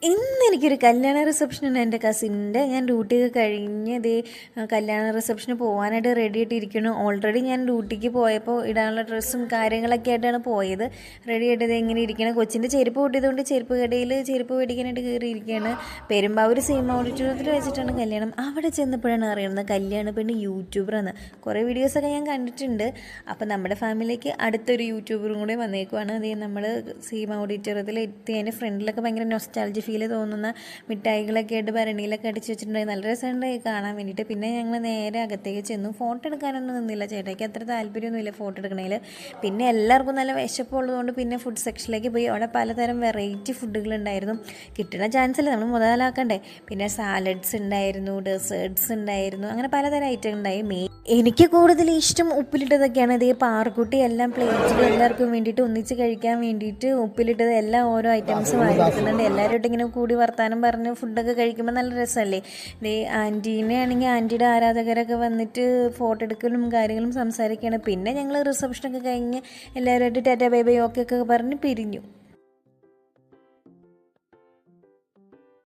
ഇന്നെനിക്കൊരു കല്യാണ റിസപ്ഷനുണ്ട് എൻ്റെ കസിൻ്റെ. ഞാൻ ഡ്യൂട്ടിയൊക്കെ കഴിഞ്ഞ് ഇതേ കല്യാണ റിസപ്ഷന് പോകാനായിട്ട് റെഡി ആയിട്ടിരിക്കുന്നു. ഓൾറെഡി ഞാൻ ഡ്യൂട്ടിക്ക് പോയപ്പോൾ ഇടാനുള്ള ഡ്രസ്സും കാര്യങ്ങളൊക്കെ ആയിട്ടാണ് പോയത്. റെഡി ആയിട്ട് ഇത് എങ്ങനെ ഇരിക്കണം. കൊച്ചിൻ്റെ ചെരുപ്പ് പൊട്ടിയതുകൊണ്ട് ചെരുപ്പ് കടയിൽ ചെരുപ്പ് മേടിക്കാനായിട്ട് കയറിയിരിക്കുകയാണ്. പെരുമ്പാവൂർ സെയിം ഓഡിറ്റോറിയത്തിൽ വെച്ചിട്ടാണ് കല്യാണം. അവിടെ ചെന്നപ്പോഴാണ് അറിയുന്നത് കല്യാണ പെണ്ണ് യൂട്യൂബറാണ്. കുറേ വീഡിയോസൊക്കെ ഞാൻ കണ്ടിട്ടുണ്ട്. അപ്പോൾ നമ്മുടെ ഫാമിലിയിലേക്ക് അടുത്തൊരു യൂട്യൂബറും കൂടെ വന്നേക്കുവാണ്. അതേ നമ്മൾ സെയിം ഓഡിറ്റോറിയത്തിൽ എത്തി. അതിൻ്റെ ഫ്രണ്ടിലൊക്കെ ഭയങ്കര നൊസ്റ്റാൾജി ഫീൽ തോന്നുന്ന മിഠായികളൊക്കെ ആയിട്ട് ഭരണിയിലൊക്കെ അടിച്ച് വെച്ചിട്ടുണ്ടായി. നല്ല രസമുണ്ടായി കാണാൻ വേണ്ടിയിട്ട്. പിന്നെ ഞങ്ങൾ നേരെ അകത്തേക്ക് ചെന്നു. ഫോട്ടോ എടുക്കാനൊന്നും നിന്നില്ല. ചേട്ടായിക്ക് അത്ര താല്പര്യമൊന്നുമില്ല ഫോട്ടോ എടുക്കണേൽ. പിന്നെ എല്ലാവർക്കും നല്ല വിശപ്പുള്ളതുകൊണ്ട് പിന്നെ ഫുഡ് സെക്ഷനിലേക്ക് പോയി. അവിടെ പലതരം വെറൈറ്റി ഫുഡുകളുണ്ടായിരുന്നു. കിട്ടുന്ന ചാൻസിൽ നമ്മൾ മുതലാക്കണ്ടേ. പിന്നെ സാലഡ്സ് ഉണ്ടായിരുന്നു, ഡെസേർട്ട്സ് ഉണ്ടായിരുന്നു, അങ്ങനെ പലതരം ഐറ്റം ഉണ്ടായി. എനിക്ക് കൂടുതൽ ഇഷ്ടം ഉപ്പിലിട്ടതൊക്കെയാണ്. ഇതേ പാറക്കുട്ടി എല്ലാം പ്ലേറ്റിൽ എല്ലാവർക്കും വേണ്ടിയിട്ട് ഒന്നിച്ച് കഴിക്കാൻ വേണ്ടിയിട്ട് ഉപ്പിലിട്ടത് എല്ലാം ഓരോ ഐറ്റംസ് വാങ്ങി വെക്കുന്നുണ്ട്. എല്ലാവരും ഇങ്ങനെ കൂടി വർത്താനം പറഞ്ഞ് ഫുഡൊക്കെ കഴിക്കുമ്പോൾ നല്ല രസമല്ലേ. ഇതേ ആൻറ്റീനെ ആണെങ്കിൽ ആൻറ്റിയുടെ ആരാധകരൊക്കെ വന്നിട്ട് ഫോട്ടോ എടുക്കലും കാര്യങ്ങളും സംസാരിക്കുകയാണ്. പിന്നെ ഞങ്ങൾ റിസപ്ഷനൊക്കെ കഴിഞ്ഞ് എല്ലാവരുമായിട്ട് ടാറ്റാ ബൈ ബൈ ഓക്കെ ഒക്കെ പറഞ്ഞ് പിരിഞ്ഞു.